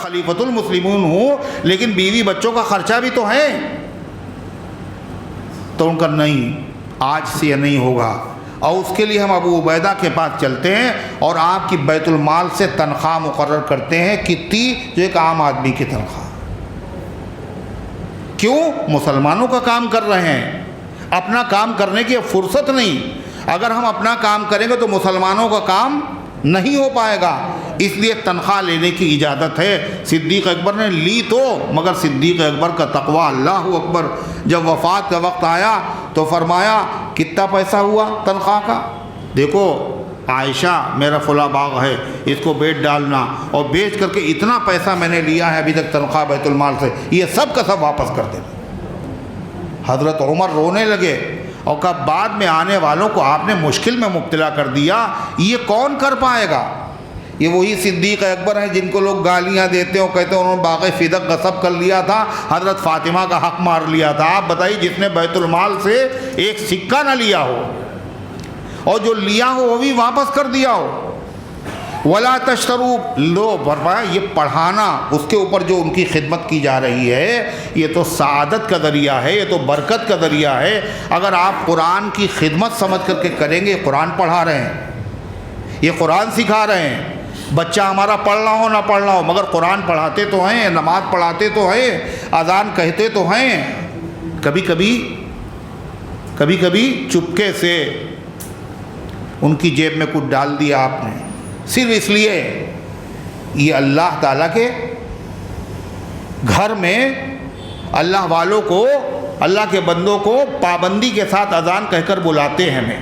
خلیفۃ المسلمون ہوں لیکن بیوی بچوں کا خرچہ بھی تو ہے. تو ان کا نہیں، آج سے یہ نہیں ہوگا، اور اس کے لیے ہم ابو عبیدہ کے پاس چلتے ہیں اور آپ کی بیت المال سے تنخواہ مقرر کرتے ہیں. کتنی؟ جو ایک عام آدمی کی تنخواہ. کیوں؟ مسلمانوں کا کام کر رہے ہیں، اپنا کام کرنے کی فرصت نہیں. اگر ہم اپنا کام کریں گے تو مسلمانوں کا کام نہیں ہو پائے گا، اس لیے تنخواہ لینے کی اجازت ہے. صدیق اکبر نے لی تو، مگر صدیق اکبر کا تقوی، اللہ اکبر، جب وفات کا وقت آیا تو فرمایا کتنا پیسہ ہوا تنخواہ کا؟ دیکھو عائشہ میرا فلاں باغ ہے، اس کو بیچ ڈالنا، اور بیچ کر کے اتنا پیسہ میں نے لیا ہے ابھی تک تنخواہ بیت المال سے، یہ سب کا سب واپس کر دینا. حضرت عمر رونے لگے اور کہا بعد میں آنے والوں کو آپ نے مشکل میں مبتلا کر دیا، یہ کون کر پائے گا؟ یہ وہی صدیق اکبر ہیں جن کو لوگ گالیاں دیتے ہیں اور کہتے ہیں انہوں نے باغ فدق غصب کر لیا تھا، حضرت فاطمہ کا حق مار لیا تھا. آپ بتائیے جس نے بیت المال سے ایک سکہ نہ لیا ہو اور جو لیا ہو وہ بھی واپس کر دیا ہو. ولا تشترو، لو فرمایا یہ پڑھانا، اس کے اوپر جو ان کی خدمت کی جا رہی ہے یہ تو سعادت کا ذریعہ ہے، یہ تو برکت کا ذریعہ ہے. اگر آپ قرآن کی خدمت سمجھ کر کے کریں گے، قرآن پڑھا رہے ہیں، یہ قرآن سکھا رہے ہیں. بچہ ہمارا پڑھنا ہو نہ پڑھنا ہو مگر قرآن پڑھاتے تو ہیں، نماز پڑھاتے تو ہیں، اذان کہتے تو ہیں. کبھی کبھی چپکے سے ان کی جیب میں کچھ ڈال دیا آپ نے، صرف اس لیے یہ اللہ تعالیٰ کے گھر میں اللہ والوں کو، اللہ کے بندوں کو پابندی کے ساتھ اذان کہہ کر بلاتے ہیں. ہمیں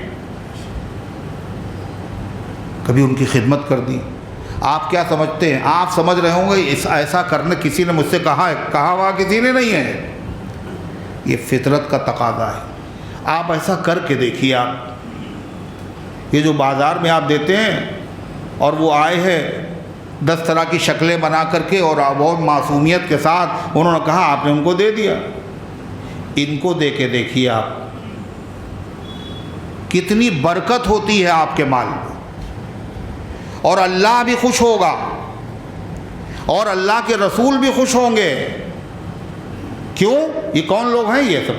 کبھی ان کی خدمت کر دی. آپ کیا سمجھتے ہیں؟ آپ سمجھ رہے ہوں گے ایسا کرنے کسی نے مجھ سے کہا ہوا کسی نے نہیں ہے، یہ فطرت کا تقاضا ہے. آپ ایسا کر کے دیکھیے. آپ یہ جو بازار میں آپ دیتے ہیں اور وہ آئے ہیں 10 طرح کی شکلیں بنا کر کے اور بہت معصومیت کے ساتھ انہوں نے کہا آپ نے ان کو دے دیا. ان کو دے کے دیکھیے آپ کتنی برکت ہوتی ہے آپ کے مال میں، اور اللہ بھی خوش ہوگا اور اللہ کے رسول بھی خوش ہوں گے. کیوں؟ یہ کون لوگ ہیں؟ یہ سب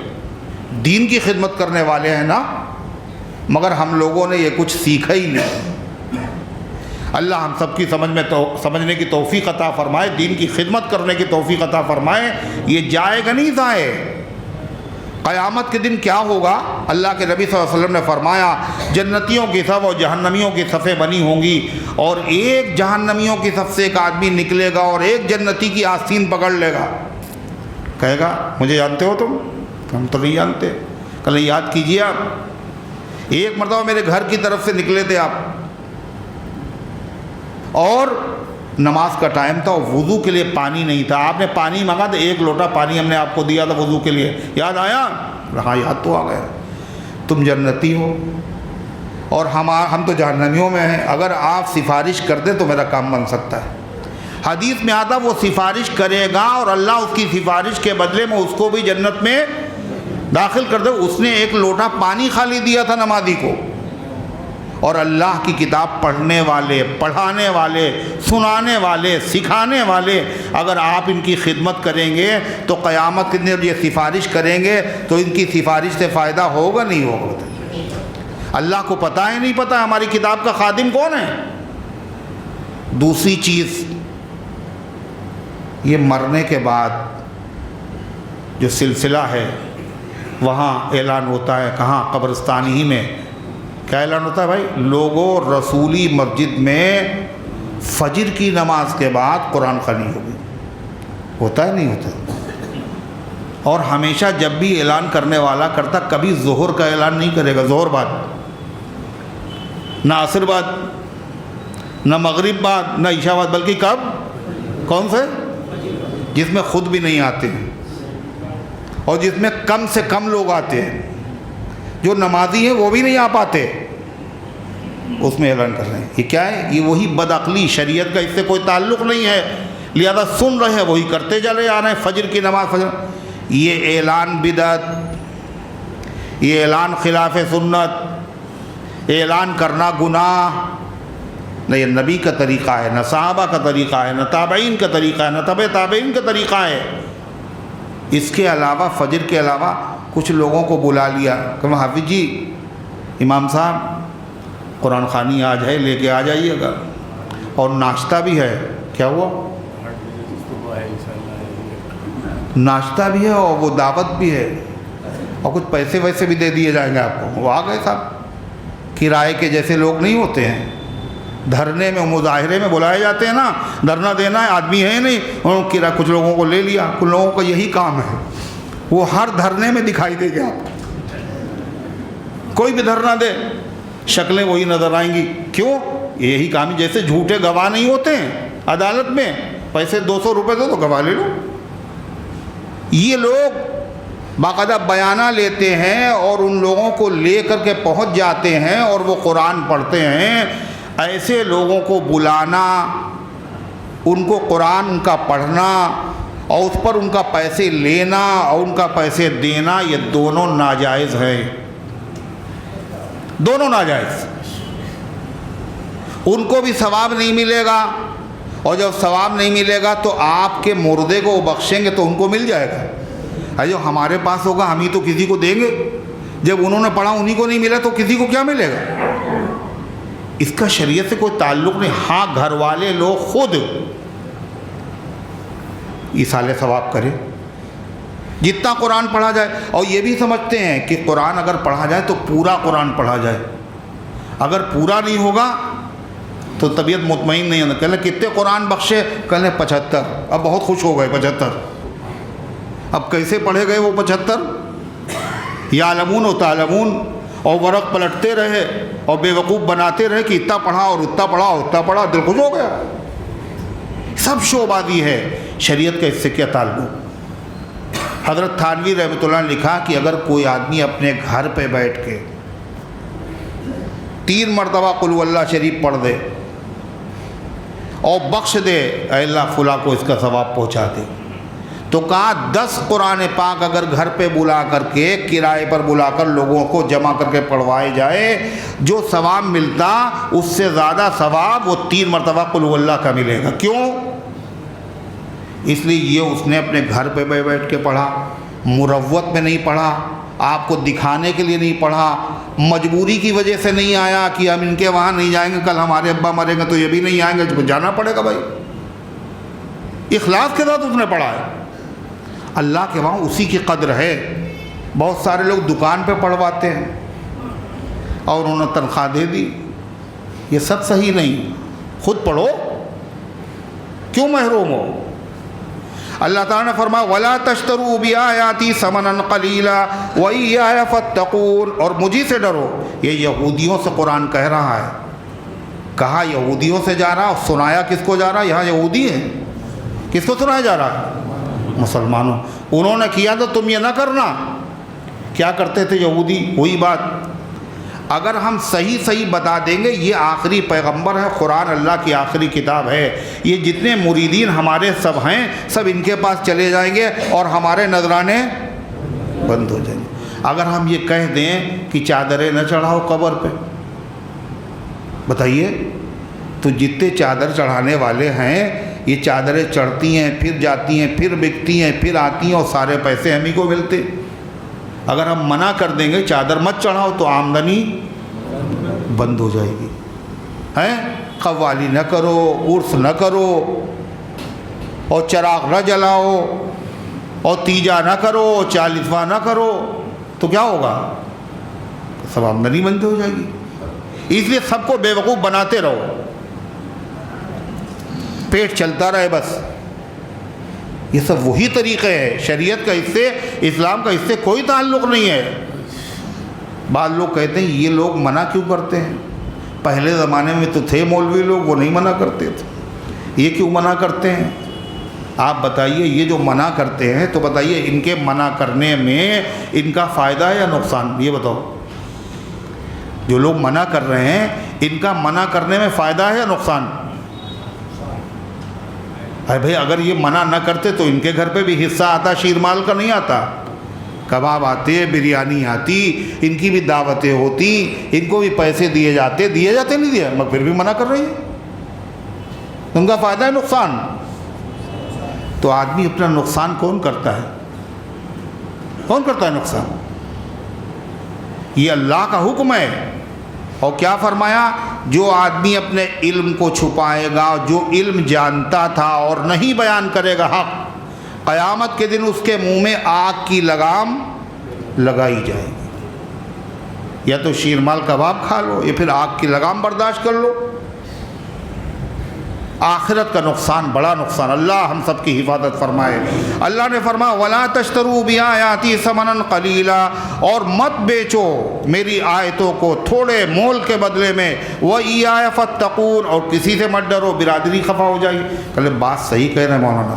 دین کی خدمت کرنے والے ہیں نا، مگر ہم لوگوں نے یہ کچھ سیکھا ہی نہیں. اللہ ہم سب کی سمجھنے کی توفیق عطا فرمائے، دین کی خدمت کرنے کی توفیق عطا فرمائے. یہ جائے گا نہیں ضائع. قیامت کے دن کیا ہوگا؟ اللہ کے نبی صلی اللہ علیہ وسلم نے فرمایا جنتیوں کی صف اور جہنمیوں کی صفیں بنی ہوں گی، اور ایک جہنمیوں کی صف سے ایک آدمی نکلے گا اور ایک جنتی کی آستین پکڑ لے گا، کہے گا مجھے جانتے ہو تم؟ ہم تو نہیں جانتے. کل یاد کیجئے آپ، ایک مرتبہ میرے گھر کی طرف سے نکلے تھے آپ، اور نماز کا ٹائم تھا اور وضو کے لیے پانی نہیں تھا. آپ نے پانی مانگا تو 1 لوٹا پانی ہم نے آپ کو دیا تھا وضو کے لیے. یاد آیا؟ ہاں یاد تو آ گیا. تم جنتی ہو اور ہم تو جہنمیوں میں ہیں. اگر آپ سفارش کر دیں تو میرا کام بن سکتا ہے. حدیث میں آتا وہ سفارش کرے گا اور اللہ اس کی سفارش کے بدلے میں اس کو بھی جنت میں داخل کر دے. اس نے 1 لوٹا پانی خالی دیا تھا نمازی کو. اور اللہ کی کتاب پڑھنے والے، پڑھانے والے، سنانے والے، سکھانے والے اگر آپ ان کی خدمت کریں گے تو قیامت کے دن یہ سفارش کریں گے تو ان کی سفارش سے فائدہ ہوگا نہیں ہوگا؟ اللہ کو پتہ ہے نہیں پتہ ہماری کتاب کا خادم کون ہے؟ دوسری چیز، یہ مرنے کے بعد جو سلسلہ ہے وہاں اعلان ہوتا ہے. کہاں؟ قبرستان ہی میں. کیا اعلان ہوتا ہے بھائی؟ لوگوں رسولی مسجد میں فجر کی نماز کے بعد قرآن خوانی ہوگی. ہوتا ہے نہیں ہوتا؟ اور ہمیشہ جب بھی اعلان کرنے والا کرتا کبھی ظہر کا اعلان نہیں کرے گا، ظہر بعد، نہ عصر بعد، نہ مغرب بعد، نہ عشاء بعد، بلکہ کب؟ کون سے؟ جس میں خود بھی نہیں آتے ہیں اور جس میں کم سے کم لوگ آتے ہیں. جو نمازی ہیں وہ بھی نہیں آ پاتے، اس میں اعلان کر رہے ہیں. یہ کیا ہے؟ یہ وہی بدعقلی، شریعت کا اس سے کوئی تعلق نہیں ہے، لہذا سن رہے ہیں وہی کرتے چلے آ رہے ہیں. فجر کی نماز، فجر، یہ اعلان بدعت، یہ اعلان خلاف سنت، اعلان کرنا گناہ. نہ یہ نبی کا طریقہ ہے، نہ صحابہ کا طریقہ ہے، نہ تابعین کا طریقہ ہے، نہ تبع تابعین کا طریقہ ہے۔ اس کے علاوہ فجر کے علاوہ کچھ لوگوں کو بلا لیا کہ حافظ جی، امام صاحب قرآن خوانی آج ہے، لے کے آ جائیے گا، اور ناشتہ بھی ہے۔ کیا ہوا؟ ناشتہ بھی ہے اور وہ دعوت بھی ہے، اور کچھ پیسے ویسے بھی دے دیے جائیں گے آپ کو۔ وہ آ گئے صاحب، کرائے کے جیسے لوگ نہیں ہوتے ہیں، دھرنے میں مظاہرے میں بلائے جاتے ہیں نا، دھرنا دینا ہے، آدمی ہے نہیں، انہوں نے کرایہ کچھ لوگوں کو لے لیا۔ کچھ لوگوں کا یہی کام ہے، وہ ہر دھرنے میں دکھائی دے گا آپ کو، کوئی بھی دھرنا دے شکلیں وہی نظر آئیں گی۔ کیوں؟ یہی کام ہے، جیسے جھوٹے گواہ نہیں ہوتے ہیں عدالت میں، پیسے 200 روپے دو تو گواہ لے لو۔ یہ لوگ باقاعدہ بیانہ لیتے ہیں اور ان لوگوں کو لے کر کے پہنچ جاتے ہیں اور وہ قرآن پڑھتے ہیں۔ ایسے لوگوں کو بلانا، ان کو قرآن ان کا پڑھنا اور اس پر ان کا پیسے لینا اور ان کا پیسے دینا، یہ دونوں ناجائز ہے، دونوں ناجائز۔ ان کو بھی ثواب نہیں ملے گا، اور جب ثواب نہیں ملے گا تو آپ کے مردے کو وہ بخشیں گے تو ان کو مل جائے گا۔ جو ہمارے پاس ہوگا ہم ہی تو کسی کو دیں گے، جب انہوں نے پڑھا انہی کو نہیں ملا تو کسی کو کیا ملے گا؟ اس کا شریعت سے کوئی تعلق نہیں۔ ہاں، گھر والے لوگ خود ایصال ثواب کریں، جتنا قرآن پڑھا جائے، اور یہ بھی سمجھتے ہیں کہ قرآن اگر پڑھا جائے تو پورا قرآن پڑھا جائے، اگر پورا نہیں ہوگا تو طبیعت مطمئن نہیں ہونا۔ کہنے کتنے قرآن بخشے؟ کہنے 75۔ اب بہت خوش ہو گئے 75۔ اب کیسے پڑھے گئے وہ 75؟ یعلمون و تعلمون، اور ورق پلٹتے رہے اور بے وقوف بناتے رہے کہ اتنا پڑھا اور اتنا پڑھا اور اتنا پڑھا، دل خوش ہو گیا۔ سب شعبازی ہے، شریعت کا اس سے کیا تعلق؟ حضرت تھانوی رحمۃ اللہ نے لکھا کہ اگر کوئی آدمی اپنے گھر پہ بیٹھ کے 3 مرتبہ قل هو اللہ شریف پڑھ دے اور بخش دے، اے اللہ فلاں کو اس کا ثواب پہنچا دے، تو کہا 10 قرآن پاک اگر گھر پہ بلا کر کے، کرائے پر بلا کر لوگوں کو جمع کر کے پڑھوائے جائے، جو ثواب ملتا اس سے زیادہ ثواب وہ 3 مرتبہ قل هو اللہ کا ملے گا۔ کیوں؟ اس لیے یہ اس نے اپنے گھر پہ بیٹھ کے پڑھا، مروت میں نہیں پڑھا، آپ کو دکھانے کے لیے نہیں پڑھا، مجبوری کی وجہ سے نہیں آیا کہ ہم ان کے وہاں نہیں جائیں گے، کل ہمارے ابا مریں گے تو یہ بھی نہیں آئیں گے، تو جانا پڑے گا بھائی۔ اخلاص کے ساتھ اس نے پڑھا ہے، اللہ کے وہاں اسی کی قدر ہے۔ بہت سارے لوگ دکان پہ پڑھواتے ہیں اور انہوں نے تنخواہ دے دی، یہ سب صحیح نہیں۔ خود پڑھو، کیوں محروم ہو؟ اللہ تعالیٰ نے فرمایا وَلَا تَشْتَرُوا بِآيَاتِي ثَمَنًا قَلِيلًا وَإِيَّايَ فَاتَّقُونِ، اور مجھے سے ڈرو۔ یہ یہودیوں سے قرآن کہہ رہا ہے، کہا یہودیوں سے جا رہا، سنایا کس کو جا رہا؟ یہاں یہودی ہیں، کس کو سنایا جا رہا ہے؟ مسلمانوں۔ انہوں نے کیا تو تم یہ نہ کرنا۔ کیا کرتے تھے یہودی؟ وہی بات، اگر ہم صحیح بتا دیں گے یہ آخری پیغمبر ہے، قرآن اللہ کی آخری کتاب ہے، یہ جتنے مریدین ہمارے سب ہیں سب ان کے پاس چلے جائیں گے اور ہمارے نذرانے بند ہو جائیں گے۔ اگر ہم یہ کہہ دیں کہ چادریں نہ چڑھاؤ قبر پہ، بتائیے تو جتنے چادر چڑھانے والے ہیں یہ چادریں چڑھتی ہیں، پھر جاتی ہیں، پھر بکتی ہیں، پھر آتی ہیں، اور سارے پیسے ہم ہی کو ملتے۔ اگر ہم منع کر دیں گے چادر مت چڑھاؤ تو آمدنی بند ہو جائے گی، ہیں؟ قوالی نہ کرو، عرس نہ کرو، اور چراغ نہ جلاؤ، اور تیجا نہ کرو، 40واں نہ کرو، تو کیا ہوگا؟ سب آمدنی بند ہو جائے گی۔ اس لیے سب کو بے وقوف بناتے رہو، پیٹ چلتا رہے بس۔ یہ سب وہی طریقے ہیں، شریعت کا اس سے، اسلام کا اس سے کوئی تعلق نہیں ہے۔ بعض لوگ کہتے ہیں یہ لوگ منع کیوں کرتے ہیں؟ پہلے زمانے میں تو تھے مولوی لوگ، وہ نہیں منع کرتے تھے، یہ کیوں منع کرتے ہیں؟ آپ بتائیے، یہ جو منع کرتے ہیں تو بتائیے ان کے منع کرنے میں ان کا فائدہ ہے یا نقصان؟ یہ بتاؤ، جو لوگ منع کر رہے ہیں ان کا منع کرنے میں فائدہ ہے یا نقصان؟ ارے بھائی اگر یہ منع نہ کرتے تو ان کے گھر پہ بھی حصہ آتا، شیرمال کا نہیں آتا، کباب آتے، بریانی آتی، ان کی بھی دعوتیں ہوتی، ان کو بھی پیسے دیے جاتے نہیں دیے، مگر پھر بھی منع کر رہی ہے۔ ان کا فائدہ ہے نقصان؟ تو آدمی اپنا نقصان کون کرتا ہے؟ کون کرتا ہے نقصان؟ یہ اللہ کا حکم ہے۔ اور کیا فرمایا؟ جو آدمی اپنے علم کو چھپائے گا، جو علم جانتا تھا اور نہیں بیان کرے گا حق، قیامت کے دن اس کے منہ میں آگ کی لگام لگائی جائے گی۔ یا تو شیرمال کباب کھا لو یا پھر آگ کی لگام برداشت کر لو۔ آخرت کا نقصان بڑا نقصان، اللہ ہم سب کی حفاظت فرمائے۔ اللہ نے فرمایا وَلَا تَشْتَرُوا بِآيَاتِي ثَمَنًا قَلِيلًا، اور مت بیچو میری آیتوں کو تھوڑے مول کے بدلے میں، وَإِيَّايَ فَاتَّقُونَ، اور کسی سے مت ڈرو، برادری خفا ہو جائے گی۔ کہلے بات صحیح کہہ رہے ہیں مولانا،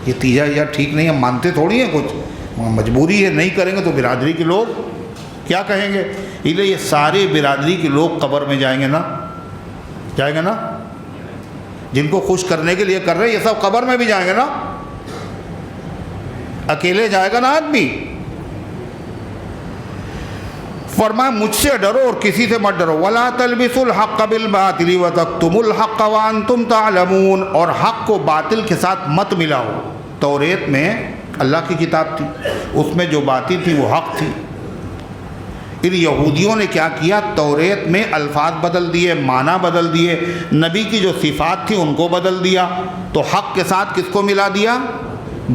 یہ تیجا یا ٹھیک نہیں ہے، مانتے تھوڑی ہیں کچھ، مجبوری ہے، نہیں کریں گے تو برادری کے لوگ کیا کہیں گے؟ اس لیے یہ سارے برادری کے لوگ قبر میں جائیں گے نا، جائیں گے نا، جن کو خوش کرنے کے لیے کر رہے ہیں یہ سب قبر میں بھی جائیں گے نا، اکیلے جائے گا نا آدمی۔ فرمایا مجھ سے ڈرو اور کسی سے مت ڈرو۔ وَلَا تَلْبِسُوا الْحَقَّ بِالْبَاطِلِ وَتَكْتُمُوا الْحَقَّ وَأَنْتُمْ تَعْلَمُونَ، اور حق کو باطل کے ساتھ مت ملاؤ۔ توریت میں اللہ کی کتاب تھی، اس میں جو باتیں تھی وہ حق تھی۔ پھر یہودیوں نے کیا کیا؟ توریت میں الفاظ بدل دیے، معنی بدل دیے، نبی کی جو صفات تھی ان کو بدل دیا، تو حق کے ساتھ کس کو ملا دیا؟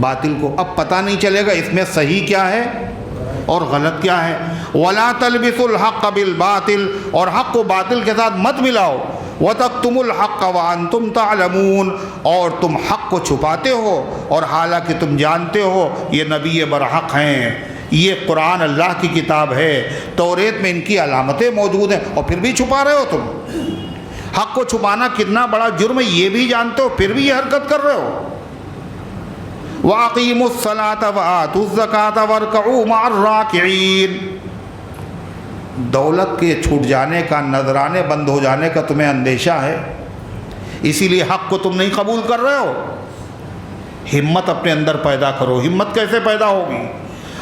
باطل کو۔ اب پتہ نہیں چلے گا اس میں صحیح کیا ہے اور غلط کیا ہے۔ وَلَا تَلْبِسُوا الْحَقَّ بِالْبَاطِلِ، اور حق کو باطل کے ساتھ مت ملاؤ۔ وَتَكْتُمُوا الْحَقَّ وَأَنْتُمْ تَعْلَمُونَ، اور تم حق کو چھپاتے ہو اور حالانکہ تم جانتے ہو یہ نبی برحق ہیں، یہ قرآن اللہ کی کتاب ہے، توریت میں ان کی علامتیں موجود ہیں، اور پھر بھی چھپا رہے ہو تم۔ حق کو چھپانا کتنا بڑا جرم ہے یہ بھی جانتے ہو، پھر بھی یہ حرکت کر رہے ہو۔ وَأَقِيمُوا الصَّلَاةَ وَآتُوا الزَّكَاةَ وَارْكَعُوا مَعَ الرَّاكِعِينَ، دولت کے چھوٹ جانے کا، نذرانے بند ہو جانے کا تمہیں اندیشہ ہے، اسی لیے حق کو تم نہیں قبول کر رہے ہو۔ ہمت اپنے اندر پیدا کرو۔ ہمت کیسے پیدا ہوگی؟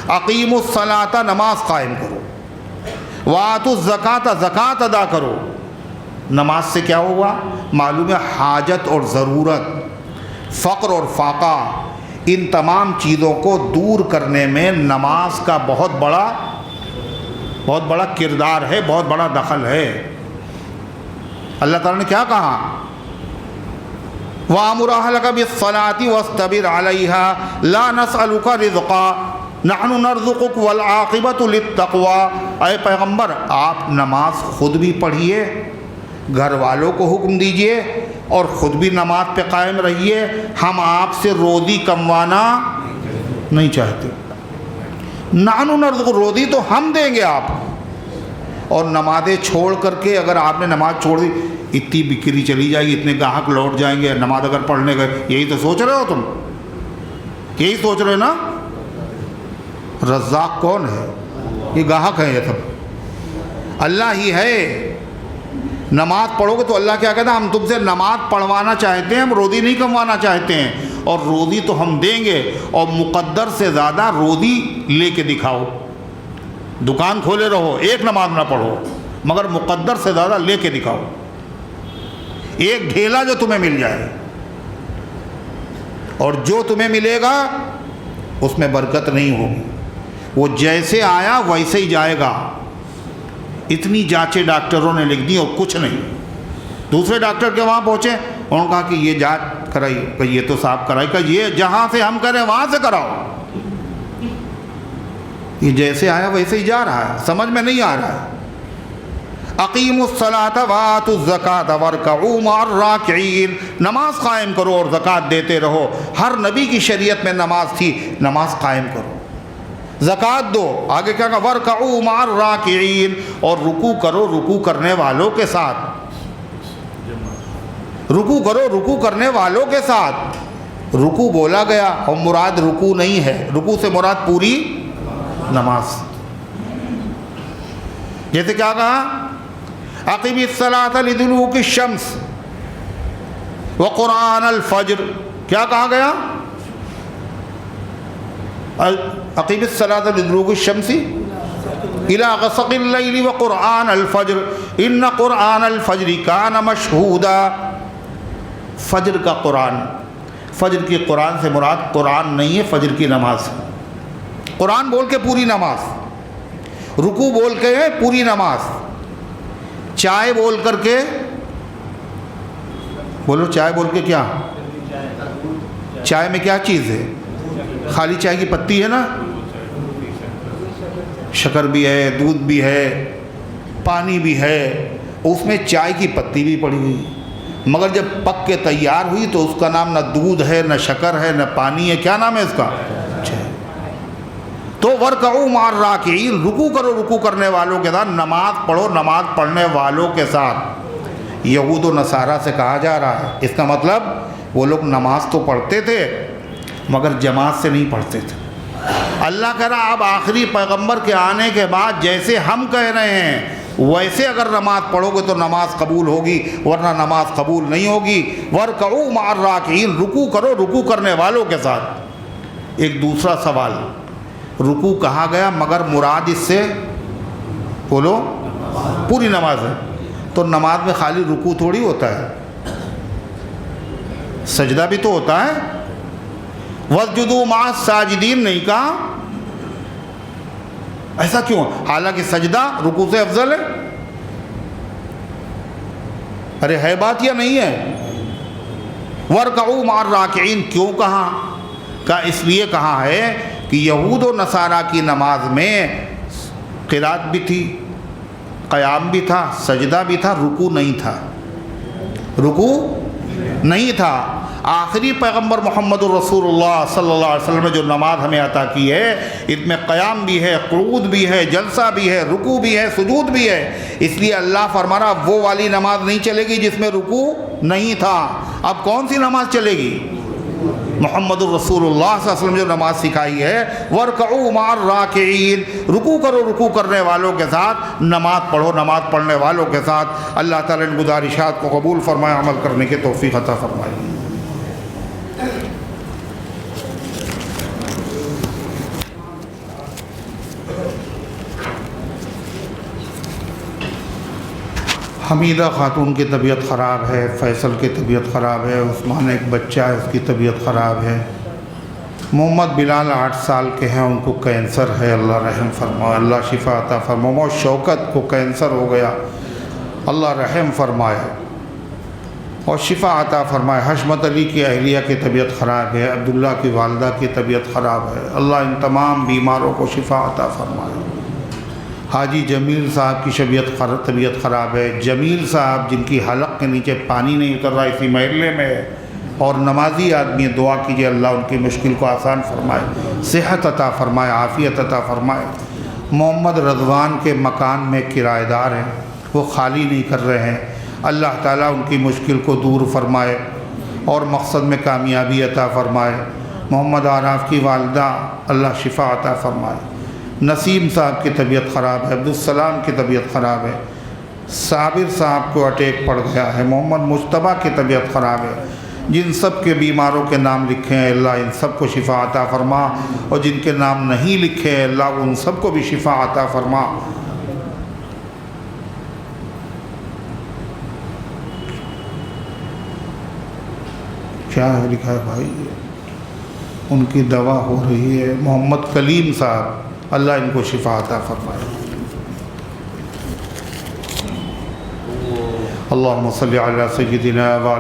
اقیم الصلاۃ، نماز قائم کرو، وآتوا الزکاۃ، زکوٰۃ ادا کرو۔ نماز سے کیا ہوا؟ معلوم ہے حاجت اور ضرورت، فقر اور فاقہ، ان تمام چیزوں کو دور کرنے میں نماز کا بہت بڑا کردار ہے، بہت بڑا دخل ہے۔ اللہ تعالیٰ نے کیا کہا؟ وَأَمُرْ أَهْلَكَ بِالصَّلَاةِ وَاصْطَبِرْ عَلَيْهَا لَا نَسْأَلُكَ رِزْقًا نَحْنُ نَرْزُقُكَ وَالْعَاقِبَةُ لِلتَّقْوَىٰ۔ اے پیغمبر آپ نماز خود بھی پڑھیے، گھر والوں کو حکم دیجئے اور خود بھی نماز پہ قائم رہیے۔ ہم آپ سے روزی کموانا نہیں چاہتے، نحن نرزق، روزی تو ہم دیں گے آپ، اور نمازیں چھوڑ کر کے اگر آپ نے نماز چھوڑ دی اتنی بکری چلی جائے گی، اتنے گاہک لوٹ جائیں گے، نماز اگر پڑھنے گئے، یہی تو سوچ رہے ہو تم، یہی سوچ رہے نا؟ رزاق کون ہے؟ یہ گاہک ہیں، یہ سب اللہ ہی ہے۔ نماز پڑھو گے تو اللہ کیا کہتا ہے؟ ہم تم سے نماز پڑھوانا چاہتے ہیں، ہم روزی نہیں کموانا چاہتے ہیں، اور روزی تو ہم دیں گے، اور مقدر سے زیادہ روزی لے کے دکھاؤ۔ دکان کھولے رہو، ایک نماز نہ پڑھو، مگر مقدر سے زیادہ لے کے دکھاؤ، ایک ڈھیلا جو تمہیں مل جائے، اور جو تمہیں ملے گا اس میں برکت نہیں ہوگی، وہ جیسے آیا ویسے ہی جائے گا۔ اتنی جانچیں ڈاکٹروں نے لکھ دی اور کچھ نہیں۔ دوسرے ڈاکٹر کے وہاں پہنچے، انہوں نے کہا کہ یہ جانچ کرائی، کہ یہ تو صاحب کرائی، کہ یہ جہاں سے ہم کریں وہاں سے کراؤ، یہ جیسے آیا ویسے ہی جا رہا ہے، سمجھ میں نہیں آ رہا ہے۔ اقیموا الصلاۃ وآتوا الزکاۃ وارکعوا مع الراکعین، نماز قائم کرو اور زکوٰۃ دیتے رہو۔ ہر نبی کی شریعت میں نماز تھی، نماز قائم کرو، زکوٰۃ دو، آگے کیا کہا؟ وارکعوا مع الراکعین، اور رکوع کرو رکوع کرنے والوں کے ساتھ، رکوع کرو رکوع کرنے والوں کے ساتھ۔ رکوع بولا گیا اور مراد رکوع نہیں ہے، رکوع سے مراد پوری نماز۔ جیسے کیا کہا؟ اقیم الصلاۃ لدلوک الشمس وقرآن الفجر، کیا کہا گیا؟ اقیم الصلاۃ لدلوک الشمس الی غسق اللیل وقرآن الفجر ان قرآن الفجر کان مشہودا۔ فجر کا قرآن، فجر کی قرآن سے مراد قرآن نہیں ہے، فجر کی نماز، قرآن بول کے پوری نماز، رکوع بول کے پوری نماز، چائے بول کر کے، بولو چائے بول کے کیا، چائے میں کیا چیز ہے؟ خالی چائے کی پتی ہے نا، شکر بھی ہے، دودھ بھی ہے، پانی بھی ہے، اس میں چائے کی پتی بھی پڑی ہوئی، مگر جب پک کے تیار ہوئی تو اس کا نام نہ دودھ ہے، نہ شکر ہے، نہ پانی ہے، کیا نام ہے اس کا؟ چائے۔ تو وَارْكَعُوا مَعَ الرَّاكِعِينَ، رکوع کرو رکوع کرنے والوں کے ساتھ، نماز پڑھو نماز پڑھنے والوں کے ساتھ۔ یہود و نصارہ سے کہا جا رہا ہے، اس کا مطلب وہ لوگ نماز تو پڑھتے تھے مگر جماعت سے نہیں پڑھتے تھے۔ اللہ کہہ رہا اب آخری پیغمبر کے آنے کے بعد جیسے ہم کہہ رہے ہیں ویسے اگر نماز پڑھو گے تو نماز قبول ہوگی، ورنہ نماز قبول نہیں ہوگی۔ وَارْكَعُوا مَعَ الرَّاكِعِينَ، رکوع کرو رکوع کرنے والوں کے ساتھ۔ ایک دوسرا سوال، رکوع کہا گیا مگر مراد اس سے بولو پوری نماز ہے، تو نماز میں خالی رکوع تھوڑی ہوتا ہے، سجدہ بھی تو ہوتا ہے۔ وَاسْجُدُوا مَعَ السَّاجِدِينَ نہیں کہا، ایسا کیوں؟ حالانکہ سجدہ رکوع سے افضل ہے۔ ارے ہے بات یا نہیں ہے؟ وَارْكَعُوا مَعَ الرَّاكِعِينَ کیوں کہا؟ اس لیے کہا ہے کہ یہود و نصارہ کی نماز میں قرات بھی تھی، قیام بھی تھا، سجدہ بھی تھا، رکوع نہیں تھا، رکوع نہیں تھا۔ آخری پیغمبر محمد الرسول اللہ صلی اللہ علیہ وسلم نے جو نماز ہمیں عطا کی ہے اس میں قیام بھی ہے، قعود بھی ہے، جلسہ بھی ہے، رکوع بھی ہے، سجود بھی ہے۔ اس لیے اللہ فرما رہا وہ والی نماز نہیں چلے گی جس میں رکوع نہیں تھا۔ اب کون سی نماز چلے گی؟ محمد الرسول اللہ صلی اللہ علیہ وسلم جو نماز سکھائی ہے، وَارْكَعُوا مَعَ الرَّاكِعِينَ، رکوع کرو رکوع کرنے والوں کے ساتھ، نماز پڑھو نماز پڑھنے والوں کے ساتھ۔ اللہ تعالیٰ ان گزارشات کو قبول فرمائے، عمل کرنے کی توفیق عطا فرمائے۔ حمیدہ خاتون کی طبیعت خراب ہے، فیصل کی طبیعت خراب ہے، عثمان ایک بچہ ہے اس کی طبیعت خراب ہے، محمد بلال 8 سال کے ہیں ان کو کینسر ہے، اللہ رحم فرمائے، اللہ شفا عطا فرمائے۔ محمد شوکت کو کینسر ہو گیا، اللہ رحم فرمائے اور شفا عطا فرمائے۔ حشمت علی کی اہلیہ کی طبیعت خراب ہے، عبداللہ کی والدہ کی طبیعت خراب ہے، اللہ ان تمام بیماروں کو شفا عطا فرمائے۔ حاجی جمیل صاحب کی طبیعت خراب ہے، جمیل صاحب جن کی حلق کے نیچے پانی نہیں اتر رہا اسی محلے میں ہے اور نمازی آدمی، دعا کیجئے اللہ ان کی مشکل کو آسان فرمائے، صحت عطا فرمائے، عافیت عطا فرمائے۔ محمد رضوان کے مکان میں کرایہ دار ہیں، وہ خالی نہیں کر رہے ہیں، اللہ تعالیٰ ان کی مشکل کو دور فرمائے اور مقصد میں کامیابی عطا فرمائے۔ محمد عارف کی والدہ اللہ شفا عطا فرمائے۔ نسیم صاحب کی طبیعت خراب ہے، عبدالسلام کی طبیعت خراب ہے، صابر صاحب کو اٹیک پڑ گیا ہے، محمد مجتبیٰ کی طبیعت خراب ہے۔ جن سب کے بیماروں کے نام لکھے ہیں اللہ ان سب کو شفا عطا فرما، اور جن کے نام نہیں لکھے ہیں اللہ ان سب کو بھی شفا عطا فرما۔ کیا ہے لکھا ہے بھائی؟ ان کی دوا ہو رہی ہے۔ محمد کلیم صاحب اللہ ان کو شفا عطا فرمائے۔ اللہم صلی علی سیدنا و